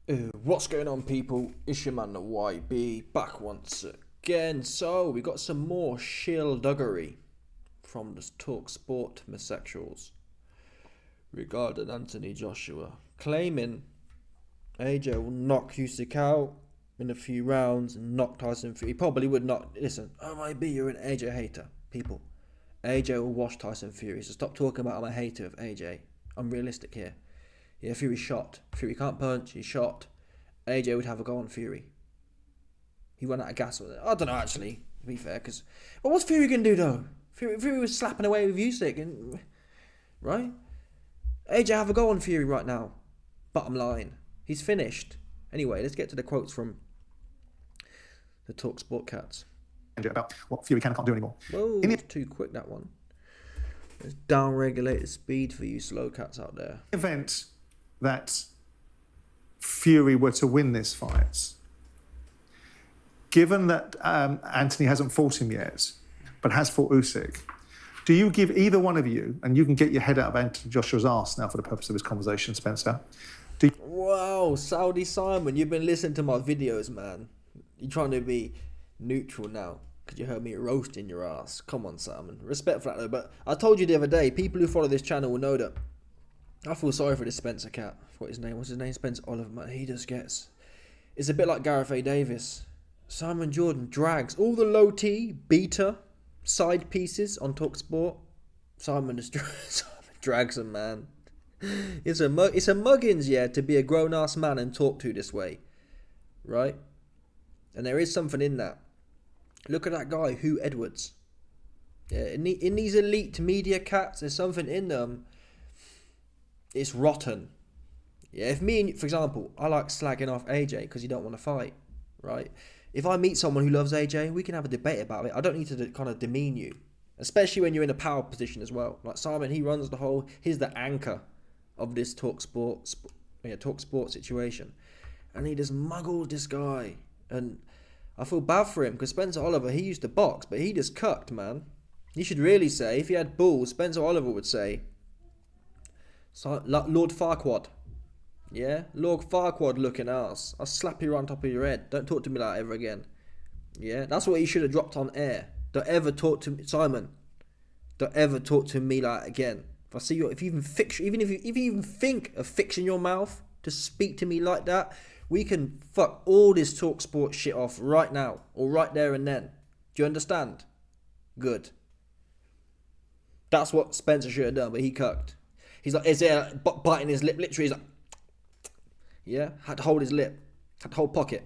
What's going on, people? It's your man the YB back once again. So we got some more shillduggery from the Talksport homosexuals regarding Anthony Joshua, claiming AJ will knock Usyk out in a few rounds and knock Tyson Fury. He probably would not. Listen, YB, you're an AJ hater. People, AJ will wash Tyson Fury. So stop talking about I'm a hater of AJ. I'm realistic here. Yeah, Fury shot. Fury can't punch. He's shot. AJ would have a go on Fury. He ran out of gas with it. I don't know, actually, to be fair. But what's Fury going to do, though? Fury was slapping away with Usyk. Right? AJ have a go on Fury right now. Bottom line. He's finished. Anyway, let's get to the quotes from the Talksport cats. About what Fury can and can't do anymore. Whoa, it's too quick, that one. Let's down-regulate the speed for you slow cats out there. In the event that Fury were to win this fight, given that Anthony hasn't fought him yet, but has fought Usyk, do you give either one of you, and you can get your head out of Anthony Joshua's arse now for the purpose of this conversation, Spencer? Wow, Saudi Simon, you've been listening to my videos, man. You're trying to be neutral now because you heard me roasting your ass. Come on, Simon. Respect for that, though. But I told you the other day, people who follow this channel will know that I feel sorry for this Spencer cat. What's his name? Spencer Oliver, man. He just gets... It's a bit like Gareth A. Davis. Simon Jordan drags all the low T, beta, side pieces on Talksport. Simon just drags them, man. It's a muggins, yeah, to be a grown-ass man and talk to this way. Right? And there is something in that. Look at that guy, Hugh Edwards. Yeah, in these elite media cats, there's something in them. It's rotten. Yeah, if me and, for example, I like slagging off AJ because you don't want to fight, right? If I meet someone who loves AJ, we can have a debate about it. I don't need to kind of demean you, especially when you're in a power position as well. Like Simon, he runs the whole. He's the anchor of this Talksport situation, and he just muggles this guy, and I feel bad for him because Spencer Oliver, he used to box, but he just cucked, man. You should really say, if he had balls, Spencer Oliver would say, Lord Farquaad. Yeah? Lord Farquaad looking ass. I'll slap you on top of your head. Don't talk to me like that ever again. Yeah? That's what he should have dropped on air. Don't ever talk to me, Simon. Don't ever talk to me like that again. If I see you, if you even think of fixing your mouth to speak to me like that, we can fuck all this Talksport shit off right now. Or right there and then. Do you understand? Good. That's what Spencer should have done, but he cucked. He's like, is there biting his lip? Literally, he's like, yeah, had to hold his lip, had to hold pocket.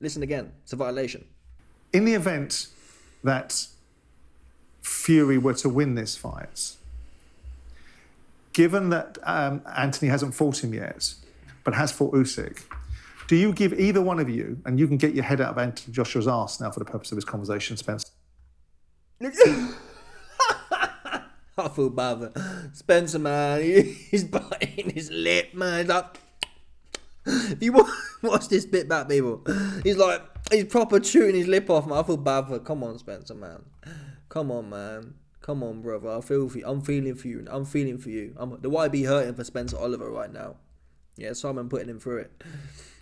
Listen again, it's a violation. In the event that Fury were to win this fight, given that Anthony hasn't fought him yet, but has fought Usyk, do you give either one of you, and you can get your head out of Anthony Joshua's arse now for the purpose of this conversation, Spencer? I feel bad for Spencer, man. He's biting his lip, man. He's like, if you watch this bit back, people, he's proper chewing his lip off, man. I feel bad for. Come on, Spencer, man. Come on, man. Come on, brother. I feel for you. I'm feeling for you. I'm feeling for you. The YB hurting for Spencer Oliver right now. Yeah, Simon putting him through it.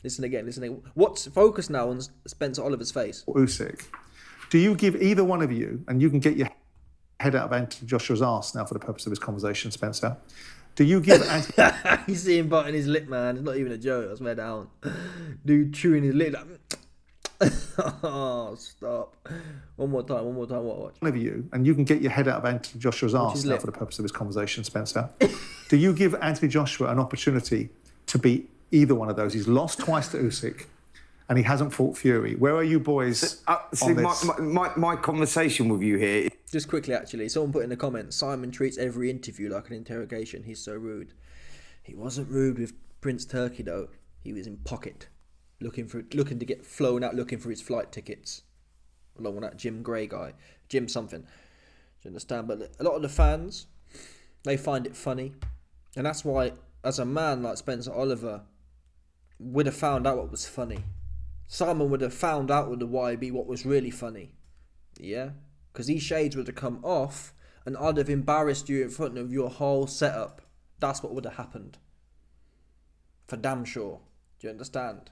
Listen again. What's focus now on Spencer Oliver's face? Usyk. Do you give either one of you, and you can get your head out of Anthony Joshua's arse now for the purpose of this conversation, Spencer? Do you give Anthony... You see him biting his lip, man. It's not even a joke. I swear down. Dude chewing his lip. Like... Oh, stop. One more time. Watch. One of you, and you can get your head out of Anthony Joshua's arse now for the purpose of this conversation, Spencer. Do you give Anthony Joshua an opportunity to beat either one of those? He's lost twice to Usyk, and he hasn't fought Fury. Where are you boys on this? My conversation with you here... Just quickly, actually, someone put in the comments, Simon treats every interview like an interrogation. He's so rude. He wasn't rude with Prince Turkey, though. He was in pocket, looking to get flown out, looking for his flight tickets, along with that Jim Gray guy, Jim something. Do you understand? But a lot of the fans, they find it funny, and that's why, as a man like Spencer Oliver, would have found out what was funny. Simon would have found out with the YB what was really funny. Yeah? Because these shades would have come off and I'd have embarrassed you in front of your whole setup. That's what would have happened. For damn sure. Do you understand?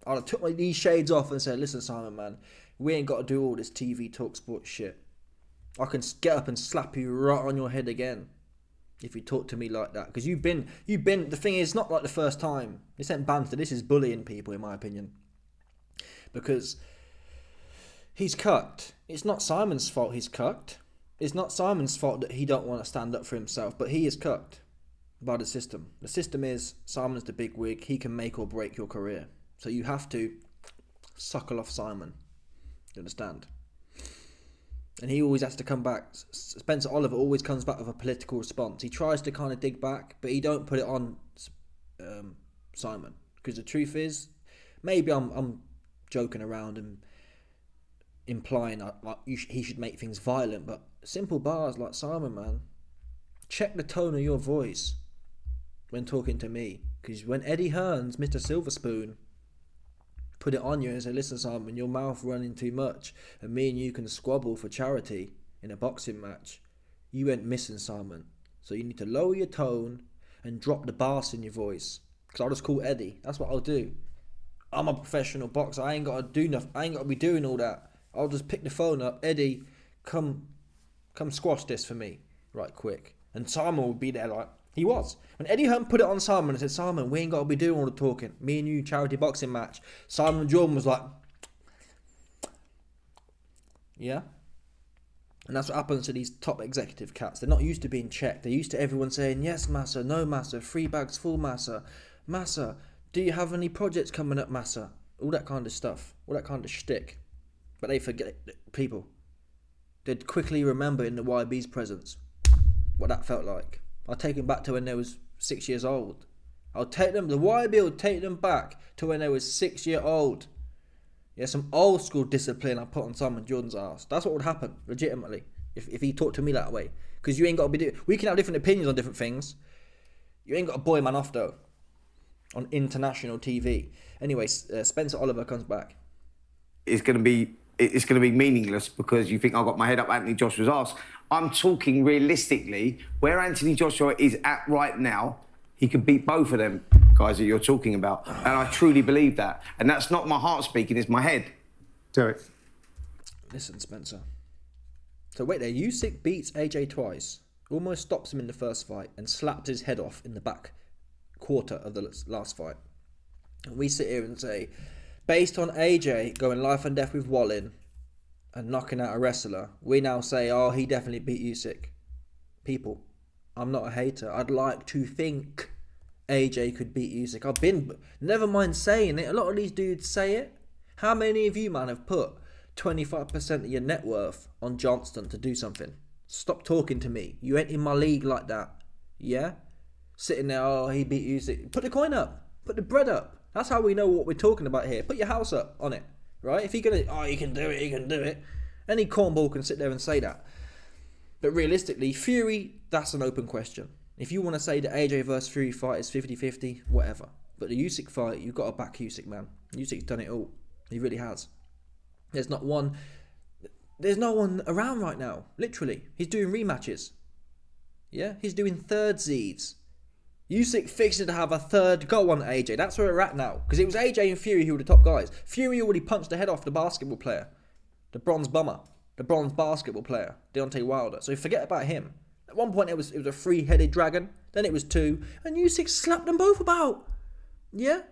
I'd have took these shades off and said, listen, Simon, man, we ain't got to do all this TV Talksport shit. I can get up and slap you right on your head again if you talk to me like that. Because you've been, the thing is, not like the first time. This ain't banter, this is bullying people, in my opinion. Because he's cucked. It's not Simon's fault he's cucked. It's not Simon's fault that he don't want to stand up for himself, but he is cucked by the system. The system is, Simon's the big wig, he can make or break your career. So you have to suckle off Simon. You understand? And he always has to come back. Spencer Oliver always comes back with a political response. He tries to kind of dig back, but he don't put it on Simon. Because the truth is, maybe I'm joking around and implying like he should make things violent, but simple bars like, Simon, man, check the tone of your voice when talking to me. Because when Eddie Hearns, Mr. Silverspoon, put it on you and say, listen, Simon, your mouth running too much and me and you can squabble for charity in a boxing match, you went missing, Simon. So you need to lower your tone and drop the bass in your voice. Because I'll just call Eddie. That's what I'll do. I'm a professional boxer. I ain't got to do nothing. I ain't got to be doing all that. I'll just pick the phone up. Eddie, come squash this for me right quick. And Simon will be there like he was. When Eddie Hearn put it on Simon and said, Simon, we ain't got to be doing all the talking. Me and you, charity boxing match. Simon Jordan was like, yeah. And that's what happens to these top executive cats. They're not used to being checked. They're used to everyone saying, yes, Massa, no, Massa, 3 bags full, Massa. Massa, do you have any projects coming up, Massa? All that kind of stuff. All that kind of shtick. But they forget, people. They'd quickly remember in the YB's presence what that felt like. I'll take them back to when they was 6 years old. The YB will take them back to when they was 6 years old. Yeah, some old school discipline I put on Simon Jordan's ass. That's what would happen, legitimately, if he talked to me that way. Because you ain't got to be doing... We can have different opinions on different things. You ain't got to boy man off, though, on international TV. Anyway, Spencer Oliver comes back. It's going to be meaningless because you think I got my head up Anthony Joshua's ass. I'm talking realistically, where Anthony Joshua is at right now, he could beat both of them guys that you're talking about. And I truly believe that. And that's not my heart speaking, it's my head. Derek. Listen, Spencer. So wait there, Usyk beats AJ twice, almost stops him in the first fight, and slaps his head off in the back quarter of the last fight. And we sit here and say, based on AJ going life and death with Wallin and knocking out a wrestler, we now say, oh, he definitely beat Usyk. People, I'm not a hater. I'd like to think AJ could beat Usyk. Never mind saying it, a lot of these dudes say it. How many of you, man, have put 25% of your net worth on Johnston to do something? Stop talking to me. You ain't in my league like that. Yeah? Sitting there, oh, he beat Usyk. Put the coin up. Put the bread up. That's how we know what we're talking about here. Put your house up on it, right? If you're going to, oh, he can do it. Any cornball can sit there and say that. But realistically, Fury, that's an open question. If you want to say the AJ versus Fury fight is 50-50, whatever. But the Usyk fight, you've got to back Usyk, man. Usyk's done it all. He really has. There's no one around right now. Literally. He's doing rematches. Yeah? He's doing third seeds. Usyk fixing to have a third go on AJ. That's where we're at now. Because it was AJ and Fury who were the top guys. Fury already punched the head off the basketball player. The bronze bummer. The bronze basketball player. Deontay Wilder. So forget about him. At one point it was a 3-headed dragon. Then it was 2. And Usyk slapped them both about. Yeah?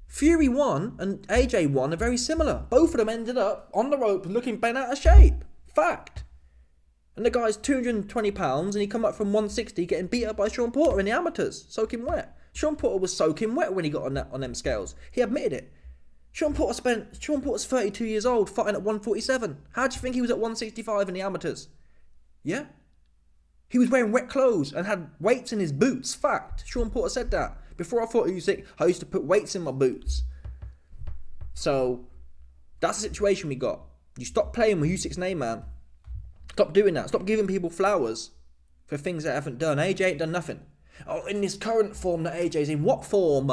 Fury won and AJ won are very similar. Both of them ended up on the rope looking bent out of shape. Fact. And the guy's 220 pounds and he come up from 160 getting beat up by Sean Porter in the amateurs. Soaking wet. Sean Porter was soaking wet when he got on them scales. He admitted it. Sean Porter's 32 years old fighting at 147. How do you think he was at 165 in the amateurs? Yeah? He was wearing wet clothes and had weights in his boots. Fact. Sean Porter said that. Before I fought Usyk, I used to put weights in my boots. So, that's the situation we got. You stop playing with Usyk's name, man. Stop doing that. Stop giving people flowers for things they haven't done. AJ ain't done nothing. Oh, in this current form that AJ's in. What form?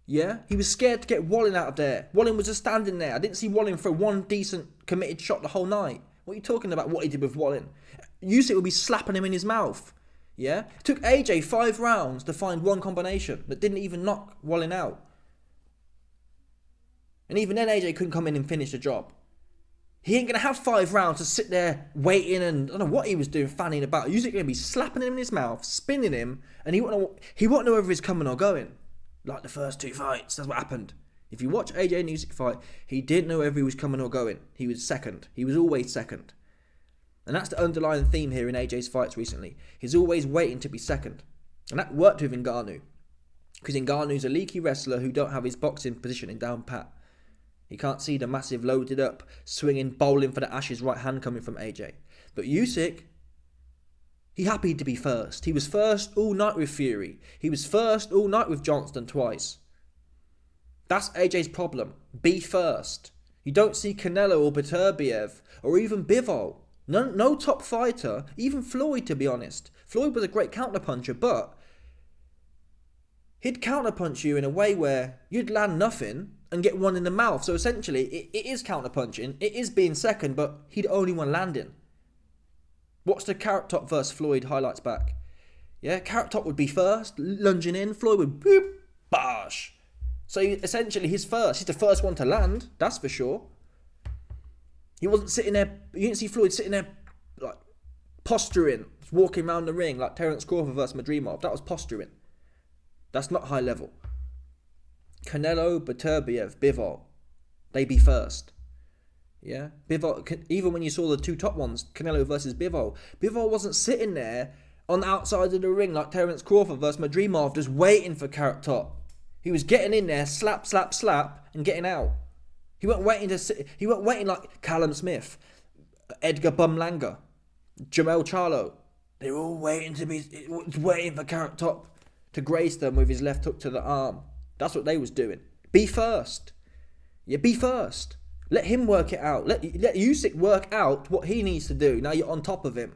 Yeah? He was scared to get Wallin out of there. Wallin was just standing there. I didn't see Wallin throw one decent committed shot the whole night. What are you talking about? What he did with Wallin? Usyk would be slapping him in his mouth. Yeah? It took AJ 5 rounds to find one combination that didn't even knock Wallin out. And even then, AJ couldn't come in and finish the job. He ain't going to have 5 rounds to sit there waiting and I don't know what he was doing, fanning about. Usyk going to be slapping him in his mouth, spinning him, and he won't know whether he's coming or going. Like the first 2 fights, that's what happened. If you watch AJ and Usyk fight, he didn't know whether he was coming or going. He was second. He was always second. And that's the underlying theme here in AJ's fights recently. He's always waiting to be second. And that worked with Ngannou. Because Ngannou's a leaky wrestler who don't have his boxing positioning down pat. He can't see the massive loaded up, swinging, bowling for the ashes right hand coming from AJ. But Usyk, he happy to be first. He was first all night with Fury. He was first all night with Johnston twice. That's AJ's problem. Be first. You don't see Canelo or Beterbiev or even Bivol. No top fighter, even Floyd to be honest. Floyd was a great counterpuncher, but he'd counterpunch you in a way where you'd land nothing and get one in the mouth. So essentially, it is counterpunching. It is being second, but he'd only one landing. Watch the Carrot Top versus Floyd highlights back. Yeah, Carrot Top would be first, lunging in. Floyd would boop, bash. So essentially, he's first. He's the first one to land, that's for sure. He wasn't sitting there, you didn't see Floyd sitting there, like, posturing, walking around the ring like Terence Crawford versus Madrimov. That was posturing. That's not high level. Canelo, Beterbiev, Bivol, they be first. Yeah? Bivol, even when you saw the 2 top ones, Canelo versus Bivol, Bivol wasn't sitting there on the outside of the ring like Terence Crawford versus Madrimov just waiting for Carrot Top. He was getting in there, slap, slap, slap, and getting out. He weren't waiting to sit. He weren't waiting like Callum Smith, Edgar Bumlanger, Jamel Charlo. They were all waiting for Carrot Top to grace them with his left hook to the arm. That's what they was doing. Be first. Yeah, be first. Let him work it out. Let Usyk work out what he needs to do. Now you're on top of him.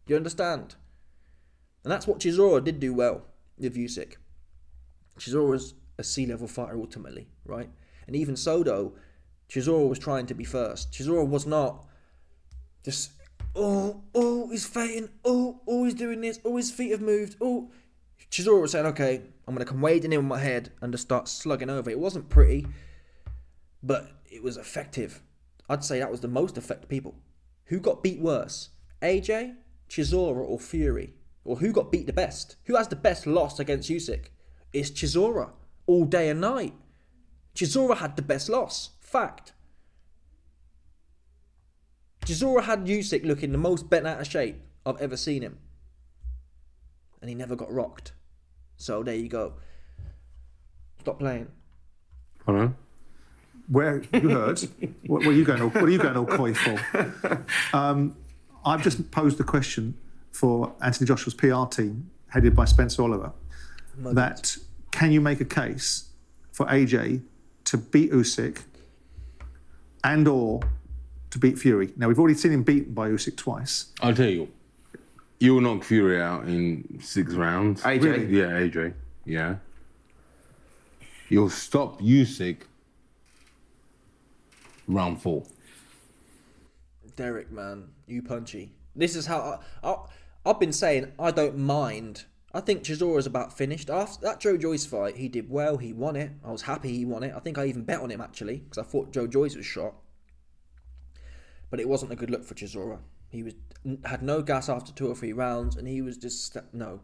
Do you understand? And that's what Chisora did do well with Usyk. Chisora was a C-level fighter ultimately, right? And even so, though, Chisora was trying to be first. Chisora was not just, he's fighting, he's doing this, his feet have moved, Chisora was saying, okay, I'm going to come wading in with my head and just start slugging over. It wasn't pretty, but it was effective. I'd say that was the most effective people. Who got beat worse? AJ, Chisora, or Fury? Or who got beat the best? Who has the best loss against Usyk? It's Chisora, all day and night. Chisora had the best loss. Fact. Chisora had Usyk looking the most bent out of shape I've ever seen him. And he never got rocked. So there you go. Stop playing. Hold on. Where you heard? What are you going all coy for? I've just posed a question for Anthony Joshua's PR team, headed by Spencer Oliver. That can you make a case for AJ to beat Usyk and or to beat Fury? Now, we've already seen him beaten by Usyk twice. I'll tell you, you'll knock Fury out in 6 rounds. AJ? Really? Yeah, AJ. Yeah. You'll stop Usyk round 4. Derek, man, you punchy. This is how I've been saying I don't mind. I think Chisora's about finished. After that Joe Joyce fight, he did well. He won it. I was happy he won it. I think I even bet on him, actually, because I thought Joe Joyce was shot. But it wasn't a good look for Chisora. He had no gas after 2 or 3 rounds, and he was just, no.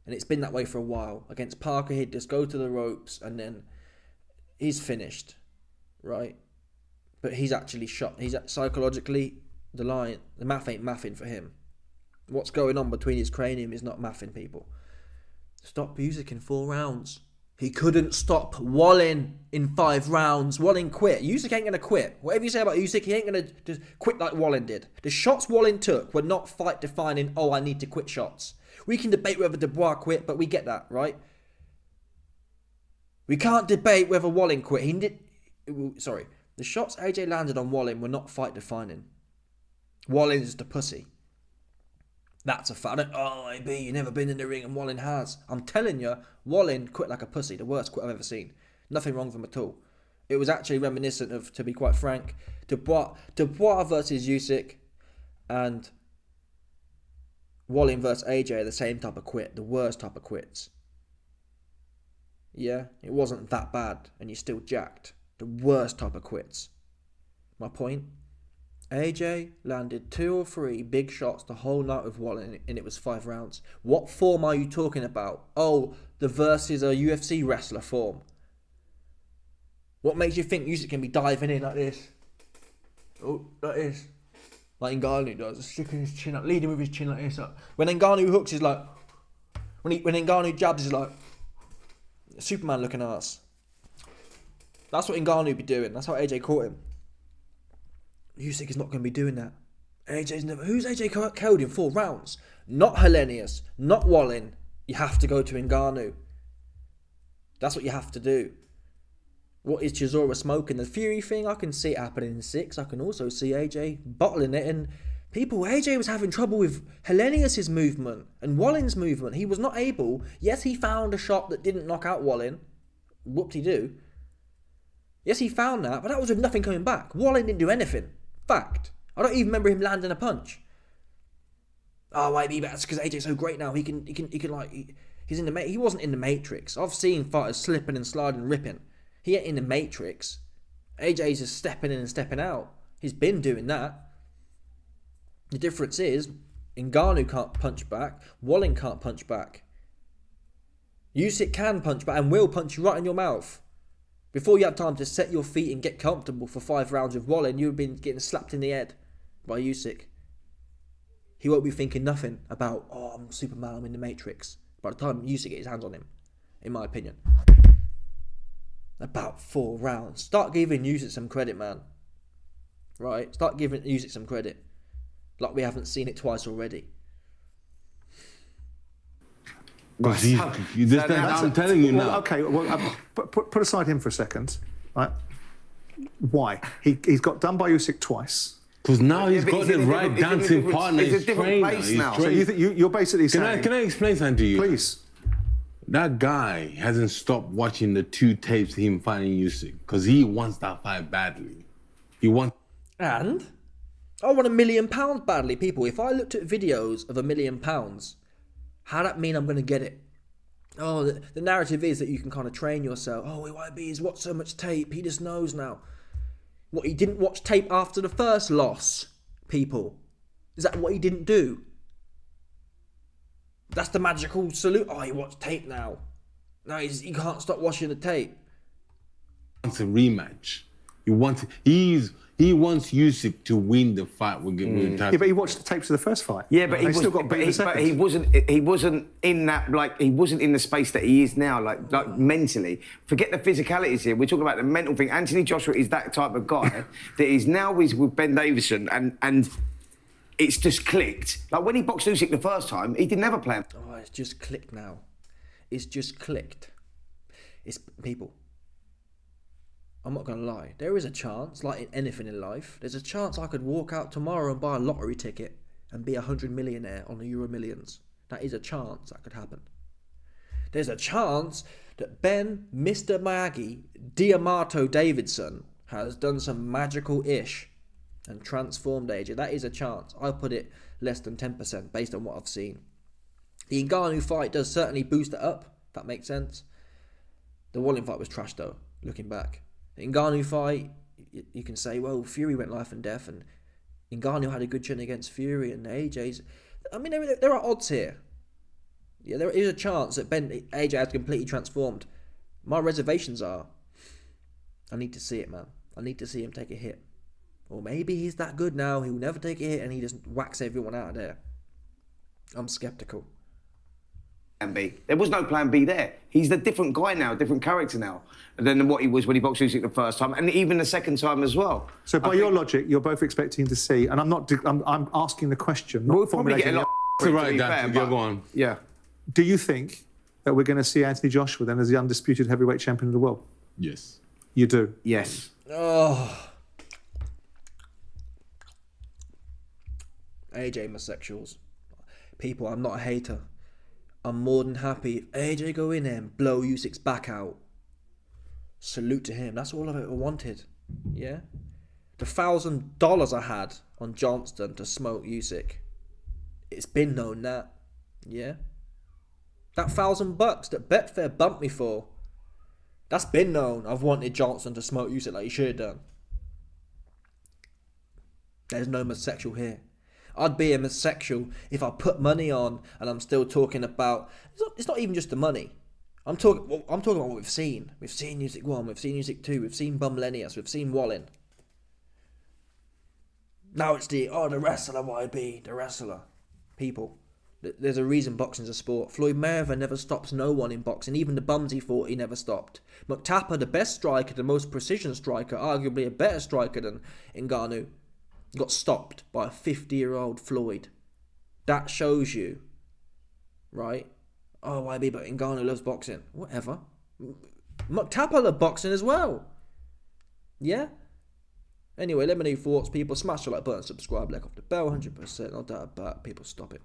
And it's been that way for a while. Against Parker, he'd just go to the ropes, and then he's finished, right? But he's actually shot. He's psychologically, the math ain't mathing for him. What's going on between his cranium is not mathing, people. Stop Usyk in 4 rounds. He couldn't stop Wallin in 5 rounds. Wallin quit. Usyk ain't going to quit. Whatever you say about Usyk, he ain't going to just quit like Wallin did. The shots Wallin took were not fight-defining, I need to quit shots. We can debate whether Dubois quit, but we get that, right? We can't debate whether Wallin quit. The shots AJ landed on Wallin were not fight-defining. Wallin's just a pussy. That's a fact. AB, you've never been in the ring and Wallin has. I'm telling you, Wallin quit like a pussy. The worst quit I've ever seen. Nothing wrong with him at all. It was actually reminiscent of, to be quite frank, Dubois versus Usyk and Wallin versus AJ are the same type of quit. The worst type of quits. Yeah, it wasn't that bad and you're still jacked. The worst type of quits. My point? AJ landed 2 or 3 big shots the whole night with Wallin, and it was 5 rounds. What form are you talking about? Oh, the versus a UFC wrestler form. What makes you think Usyk can be diving in like this? Oh, like this. Like Ngannou does, sticking his chin up, leading with his chin like this up. When Ngannou hooks, he's like... When Ngannou jabs, he's like... Superman looking ass. That's what Ngannou be doing. That's how AJ caught him. Usyk is not going to be doing that. AJ's never... Who's AJ killed in 4 rounds? Not Hellenius. Not Wallin. You have to go to Ngannou. That's what you have to do. What is Chisora smoking? The Fury thing, I can see it happening in 6. I can also see AJ bottling it. And people, AJ was having trouble with Hellenius' movement and Wallin's movement. He was not able... Yes, he found a shot that didn't knock out Wallin. Whoop-de-doo. Yes, he found that, but that was with nothing coming back. Wallin didn't do anything. Fact. I don't even remember him landing a punch. Oh, maybe that's because AJ's so great now. He can like... He's in the... He wasn't in the Matrix. I've seen fighters slipping and sliding and ripping. He ain't in the Matrix. AJ's just stepping in and stepping out. He's been doing that. The difference is, Ngannou can't punch back. Wallin can't punch back. Usyk can punch back and will punch you right in your mouth. Before you have time to set your feet and get comfortable for 5 rounds with Wallin, you've been getting slapped in the head by Usyk. He won't be thinking nothing about, oh, I'm Superman, I'm in the Matrix. By the time Usyk gets his hands on him, in my opinion. About 4 rounds. Start giving Usyk some credit, man. Right? Start giving Usyk some credit. Like we haven't seen it twice already. I'm telling you now. Okay, well, put aside him for a second. Right? Why? He's got done by Usyk twice. Because now he's got the right dancing partner. It's a different place now. So you're basically saying... Can I explain something to you? Please. That guy hasn't stopped watching the 2 tapes of him fighting Usyk because he wants that fight badly. He wants... And? I want £1 million badly, people. If I looked at videos of £1 million, how that mean I'm going to get it? Oh, the narrative is that you can kind of train yourself. Oh, YB, he's watched so much tape. He just knows now. What, he didn't watch tape after the first loss, people? Is that what he didn't do? That's the magical salute. Oh, he watched tape now. No, he can't stop watching the tape. He wants a rematch. He wants Usyk to win the fight with Tyson. Yeah, but he watched the tapes of the first fight. Yeah, but he wasn't in that, like, he wasn't in the space that he is now, like mentally. Forget the physicalities here. We're talking about the mental thing. Anthony Joshua is that type of guy that is now with Ben Davison and it's just clicked. Like when he boxed Usyk the first time, he didn't ever play him. Oh, it's just clicked now. It's just clicked. It's people. I'm not going to lie. There is a chance, like in anything in life, there's a chance I could walk out tomorrow and buy a lottery ticket and be 100 millionaire on the Euro Millions. That is a chance that could happen. There's a chance that Ben, Mr. Miyagi, Diamato Davidson has done some magical-ish and transformed AJ. That is a chance. I put it less than 10% based on what I've seen. The Ngannou fight does certainly boost it up. If that makes sense. The Wallin fight was trash though, looking back. The Ngannou fight, you can say, well, Fury went life and death, and Ngannou had a good chin against Fury, and AJ's... I mean, there are odds here. Yeah, there is a chance that AJ has completely transformed. My reservations are, I need to see it, man. I need to see him take a hit. Or maybe he's that good now, he'll never take a hit, and he just whacks everyone out of there. I'm sceptical. Plan B. There was no plan B there. He's a different guy now, a different character now than what he was when he boxed Usyk the first time, and even the second time as well. So by your logic, you're both expecting to see, and I'm asking the question, not we'll probably get a lot to right, Dan. Go on. Yeah. Do you think that we're going to see Anthony Joshua then as the undisputed heavyweight champion of the world? Yes. You do? Yes. Oh. AJ homosexuals. People, I'm not a hater. I'm more than happy if AJ go in there and blow Usyk's back out. Salute to him. That's all I've ever wanted. Yeah? The $1,000 I had on Johnston to smoke Usyk. It's been known that. Yeah? That $1,000 that Betfair bumped me for. That's been known. I've wanted Johnson to smoke Usyk like he should have done. There's no homosexual here. I'd be a homosexual if I put money on and I'm still talking about... It's not even just the money. I'm talking about what we've seen. We've seen Usyk 1, we've seen Usyk 2, we've seen Bumlenius, we've seen Wallin. Now it's the wrestler YB, the wrestler. People. There's a reason boxing's a sport. Floyd Mayweather never stops no one in boxing. Even the bums he fought, he never stopped. Muktapa, the best striker, the most precision striker, arguably a better striker than Ngannou, got stopped by a 50-year-old Floyd. That shows you, right? Oh, YB, but Ngannou loves boxing. Whatever. Muktapa loved boxing as well. Yeah? Anyway, let me know your thoughts, people. Smash the like button, subscribe, like off the bell, 100%. I'll doubt about it. People, stop it.